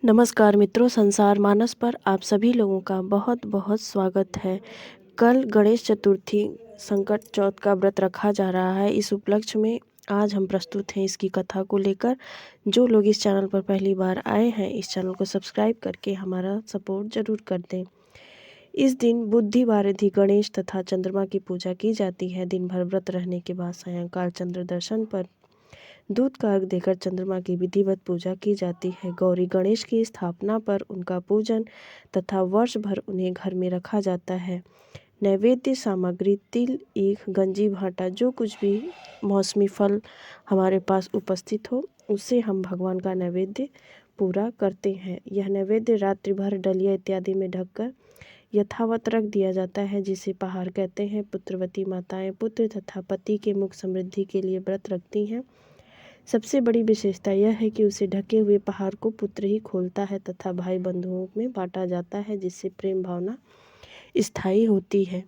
नमस्कार मित्रों, संसार मानस पर आप सभी लोगों का बहुत बहुत स्वागत है। कल गणेश चतुर्थी संकट चौथ का व्रत रखा जा रहा है। इस उपलक्ष्य में आज हम प्रस्तुत हैं इसकी कथा को लेकर। जो लोग इस चैनल पर पहली बार आए हैं, इस चैनल को सब्सक्राइब करके हमारा सपोर्ट जरूर कर दें। इस दिन बुद्धिवारिधि गणेश तथा चंद्रमा की पूजा की जाती है। दिन भर व्रत रहने के बाद सायंकाल चंद्र दर्शन पर दूध का अर्घ देकर चंद्रमा की विधिवत पूजा की जाती है। गौरी गणेश की स्थापना पर उनका पूजन तथा वर्ष भर उन्हें घर में रखा जाता है। नैवेद्य सामग्री तिल, ईख, गंजी, भाटा, जो कुछ भी मौसमी फल हमारे पास उपस्थित हो, उससे हम भगवान का नैवेद्य पूरा करते हैं। यह नैवेद्य रात्रि भर डलिया इत्यादि में ढककर यथावत रख दिया जाता है, जिसे पहाड़ कहते हैं। पुत्रवती माताएं पुत्र तथा पति के मुख समृद्धि के लिए व्रत रखती हैं। सबसे बड़ी विशेषता यह है कि उसे ढके हुए पहाड़ को पुत्र ही खोलता है तथा भाई बंधुओं में बांटा जाता है, जिससे प्रेम भावना स्थायी होती है।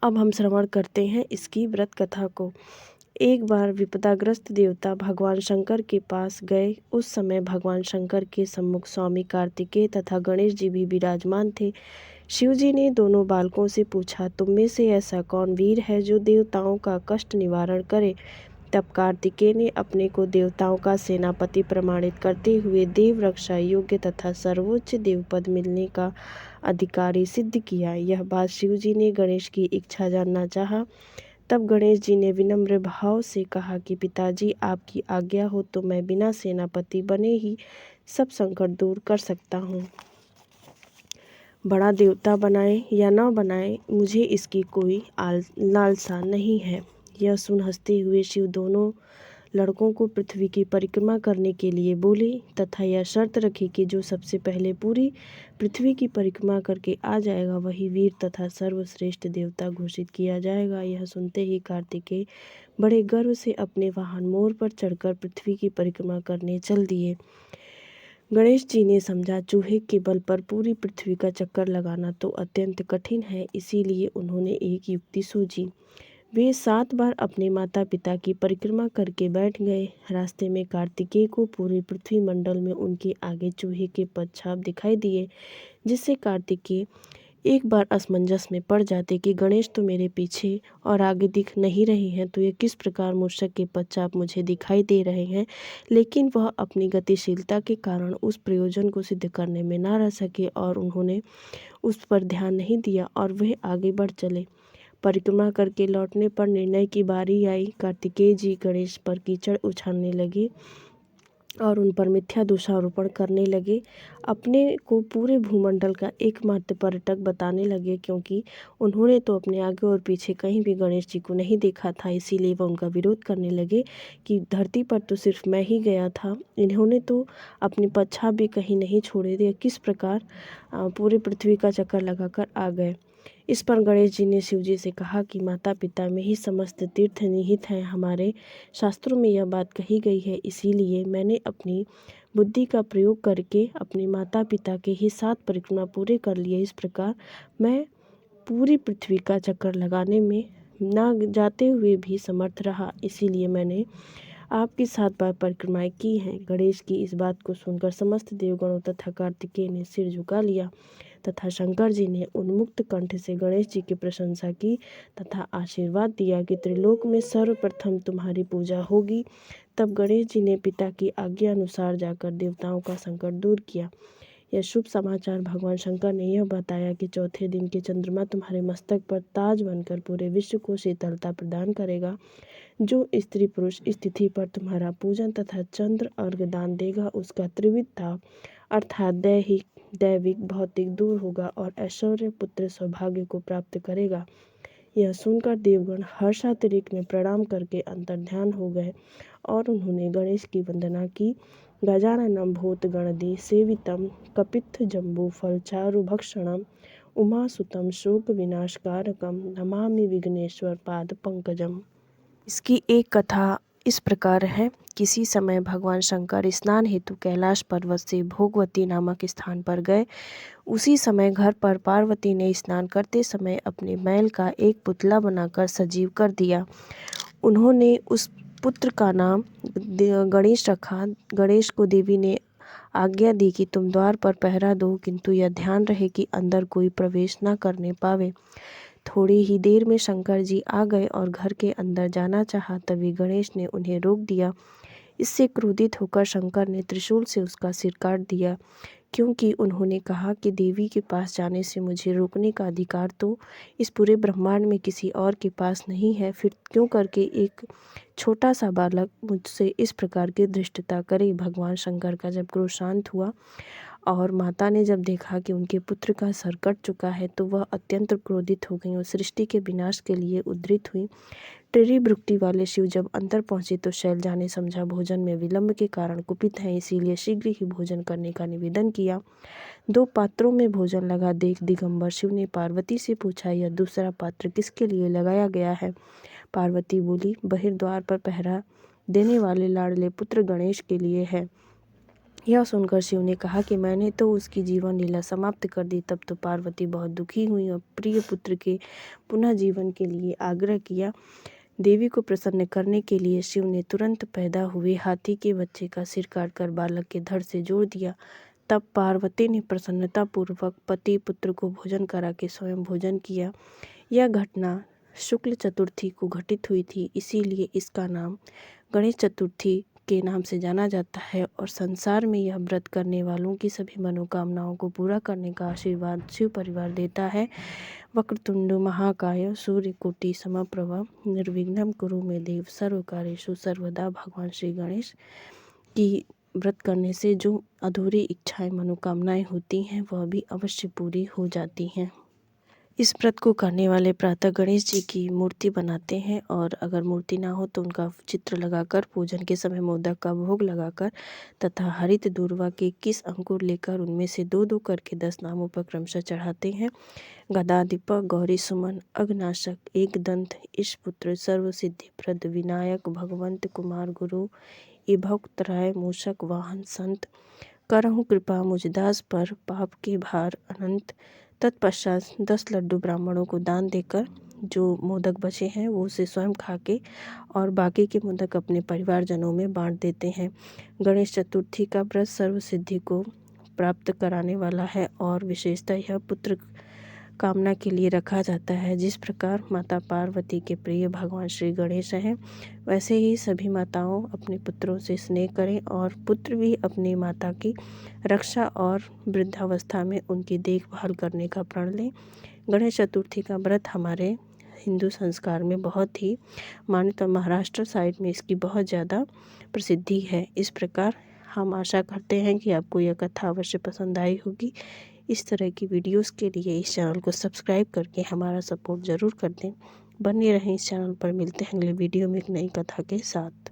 अब हम श्रवण करते हैं इसकी व्रत कथा को। एक बार विपदाग्रस्त देवता भगवान शंकर के पास गए। उस समय भगवान शंकर के सम्मुख स्वामी कार्तिकेय तथा गणेश जी भी विराजमान थे। शिव जी ने दोनों बालकों से पूछा, तुम में से ऐसा कौन वीर है जो देवताओं का कष्ट निवारण करे? तब कार्तिकेय ने अपने को देवताओं का सेनापति प्रमाणित करते हुए देव रक्षा योग्य तथा सर्वोच्च देवपद मिलने का अधिकारी सिद्ध किया। यह बात शिव जी ने गणेश की इच्छा जानना चाहा। तब गणेश जी ने विनम्र भाव से कहा कि पिताजी, आपकी आज्ञा हो तो मैं बिना सेनापति बने ही सब संकट दूर कर सकता हूँ। बड़ा देवता बनाए या न बनाए, मुझे इसकी कोई लालसा नहीं है। यह सुन हंसते हुए शिव दोनों लड़कों को पृथ्वी की परिक्रमा करने के लिए बोले तथा यह शर्त रखी कि जो सबसे पहले पूरी पृथ्वी की परिक्रमा करके आ जाएगा, वही वीर तथा सर्वश्रेष्ठ देवता घोषित किया जाएगा। यह सुनते ही कार्तिकेय बड़े गर्व से अपने वाहन मोर पर चढ़कर पृथ्वी की परिक्रमा करने चल दिए। गणेश जी ने समझा, चूहे के बल पर पूरी पृथ्वी का चक्कर लगाना तो अत्यंत कठिन है, इसीलिए उन्होंने एक युक्ति सूझी। वे 7 बार अपने माता पिता की परिक्रमा करके बैठ गए। रास्ते में कार्तिकेय को पूरे पृथ्वी मंडल में उनके आगे चूहे के पदछाप दिखाई दिए, जिससे कार्तिकेय एक बार असमंजस में पड़ जाते कि गणेश तो मेरे पीछे और आगे दिख नहीं रहे हैं, तो ये किस प्रकार मूषक के पदछाप मुझे दिखाई दे रहे हैं। लेकिन वह अपनी गतिशीलता के कारण उस प्रयोजन को सिद्ध करने में ना रह सके और उन्होंने उस पर ध्यान नहीं दिया और वह आगे बढ़ चले। परिक्रमा करके लौटने पर निर्णय की बारी आई। कार्तिकेय जी गणेश पर कीचड़ उछालने लगे और उन पर मिथ्या दोषारोपण करने लगे। अपने को पूरे भूमंडल का एकमात्र पर्यटक बताने लगे, क्योंकि उन्होंने तो अपने आगे और पीछे कहीं भी गणेश जी को नहीं देखा था। इसीलिए वह उनका विरोध करने लगे कि धरती पर तो सिर्फ मैं ही गया था, इन्होंने तो अपने पदछाप भी कहीं नहीं छोड़े थे, किस प्रकार पूरे पृथ्वी का चक्कर लगाकर आ गए। इस पर गणेश जी ने शिव जी से कहा कि माता पिता में ही समस्त तीर्थ निहित हैं। हमारे शास्त्रों में यह बात कही गई है, इसीलिए मैंने अपनी बुद्धि का प्रयोग करके अपने माता पिता के ही 7 परिक्रमा पूरे कर लिए। इस प्रकार मैं पूरी पृथ्वी का चक्कर लगाने में ना जाते हुए भी समर्थ रहा, इसीलिए मैंने आपकी 7 बार परिक्रमाएं की हैं। गणेश की इस बात को सुनकर समस्त देवगणों तथा कार्तिकेय ने सिर झुका लिया तथा शंकर जी ने उन्मुक्त कंठ से गणेश जी की प्रशंसा की तथा आशीर्वाद दिया कि त्रिलोक में सर्वप्रथम तुम्हारी पूजा होगी। तब गणेश जी ने पिता की आज्ञा अनुसार जाकर देवताओं का संकट दूर किया। यह शुभ समाचार भगवान शंकर ने यह बताया कि चौथे दिन के चंद्रमा तुम्हारे मस्तक पर ताज बनकर पूरे विश्व को शीतलता प्रदान करेगा। जो स्त्री पुरुष इस तिथि पर तुम्हारा पूजन तथा चंद्र अर्घ दान देगा, उसका त्रिविध ताप अर्थात दैहिक, दैविक, भौतिक दूर होगा और ऐश्वर्य, पुत्र, सौभाग्य को प्राप्त करेगा। यह सुनकर देवगण हर्षातिरेक में प्रणाम करके अंतर्ध्यान हो गए और उन्होंने गणेश की वंदना की। गजाननं भूतगणदि सेवितं कपित्थ जम्बू फल चारु भक्षणम उमासुतं शोक विनाशकारकम नमामि विघ्नेश्वर पाद पंकजम। इसकी एक कथा इस प्रकार है। किसी समय भगवान शंकर स्नान हेतु कैलाश पर्वत से भोगवती नामक स्थान पर गए। उसी समय घर पर पार्वती ने स्नान करते समय अपने मैल का एक पुतला बनाकर सजीव कर दिया। उन्होंने उस पुत्र का नाम गणेश रखा। गणेश को देवी ने आज्ञा दी कि तुम द्वार पर पहरा दो, किंतु यह ध्यान रहे कि अंदर कोई प्रवेश न करने पावे। थोड़ी ही देर में शंकर जी आ गए और घर के अंदर जाना चाहा, तभी गणेश ने उन्हें रोक दिया। इससे क्रोधित होकर शंकर ने त्रिशूल से उसका सिर काट दिया, क्योंकि उन्होंने कहा कि देवी के पास जाने से मुझे रोकने का अधिकार तो इस पूरे ब्रह्मांड में किसी और के पास नहीं है, फिर क्यों करके एक छोटा सा बालक मुझसे इस प्रकार की धृष्टता करे। भगवान शंकर का जब क्रोध शांत हुआ और माता ने जब देखा कि उनके पुत्र का सर कट चुका है, तो वह अत्यंत क्रोधित हो गई और सृष्टि के विनाश के लिए उद्यत हुई। टेढ़ी भ्रुकुटी वाले शिव जब अंदर पहुंचे तो शैलजा ने समझा भोजन में विलंब के कारण कुपित हैं, इसीलिए शीघ्र ही भोजन करने का निवेदन किया। 2 पात्रों में भोजन लगा देख दिगंबर शिव ने पार्वती से पूछा, यह दूसरा पात्र किसके लिए लगाया गया है? पार्वती बोली, बहिर्द्वार पर पहरा देने वाले लाडले पुत्र गणेश के लिए है। यह सुनकर शिव ने कहा कि मैंने तो उसकी जीवन लीला समाप्त कर दी। तब तो पार्वती बहुत दुखी हुई और प्रिय पुत्र के पुनः जीवन के लिए आग्रह किया। देवी को प्रसन्न करने के लिए शिव ने तुरंत पैदा हुए हाथी के बच्चे का सिर काटकर बालक के धड़ से जोड़ दिया। तब पार्वती ने प्रसन्नतापूर्वक पति पुत्र को भोजन करा के स्वयं भोजन किया। यह घटना शुक्ल चतुर्थी को घटित हुई थी, इसीलिए इसका नाम गणेश चतुर्थी के नाम से जाना जाता है और संसार में यह व्रत करने वालों की सभी मनोकामनाओं को पूरा करने का आशीर्वाद शिव परिवार देता है। वक्रतुंड महाकाय सूर्यकोटि समप्रभा निर्विघ्नं कुरु मे देव सर्वकार्येषु सर्वदा। भगवान श्री गणेश की व्रत करने से जो अधूरी इच्छाएं मनोकामनाएं होती हैं वह भी अवश्य पूरी हो जाती हैं। इस व्रत को करने वाले प्रातः गणेश जी की मूर्ति बनाते हैं और अगर मूर्ति ना हो तो उनका चित्र लगाकर पूजन के समय मोदक का भोग लगाकर तथा हरित दूर्वा के 21 अंकुर लेकर उनमें से 2-2 करके 10 नामों पर क्रमशः चढ़ाते हैं। गदा दीपक गौरी सुमन अघनाशक एकदंत ईशपुत्र सर्वसिद्धिप्रद विनायक भगवंत कुमार गुरु इभक्तराय मूषक वाहन संत करहु कृपा मुझदास पर पाप के भार अनंत। तत्पश्चात 10 लड्डू ब्राह्मणों को दान देकर जो मोदक बचे हैं वो उसे स्वयं खा के और बाकी के मोदक अपने परिवारजनों में बांट देते हैं। गणेश चतुर्थी का व्रत सर्व सिद्धि को प्राप्त कराने वाला है और विशेषतः यह पुत्र कामना के लिए रखा जाता है। जिस प्रकार माता पार्वती के प्रिय भगवान श्री गणेश हैं, वैसे ही सभी माताओं अपने पुत्रों से स्नेह करें और पुत्र भी अपनी माता की रक्षा और वृद्धावस्था में उनकी देखभाल करने का प्रण लें। गणेश चतुर्थी का व्रत हमारे हिंदू संस्कार में बहुत ही मान्यता, महाराष्ट्र साइड में इसकी बहुत ज़्यादा प्रसिद्धि है। इस प्रकार हम आशा करते हैं कि आपको यह कथा अवश्य पसंद आई होगी। इस तरह की वीडियोस के लिए इस चैनल को सब्सक्राइब करके हमारा सपोर्ट ज़रूर कर दें। बने रहें इस चैनल पर। मिलते हैं अगले वीडियो में एक नई कथा के साथ।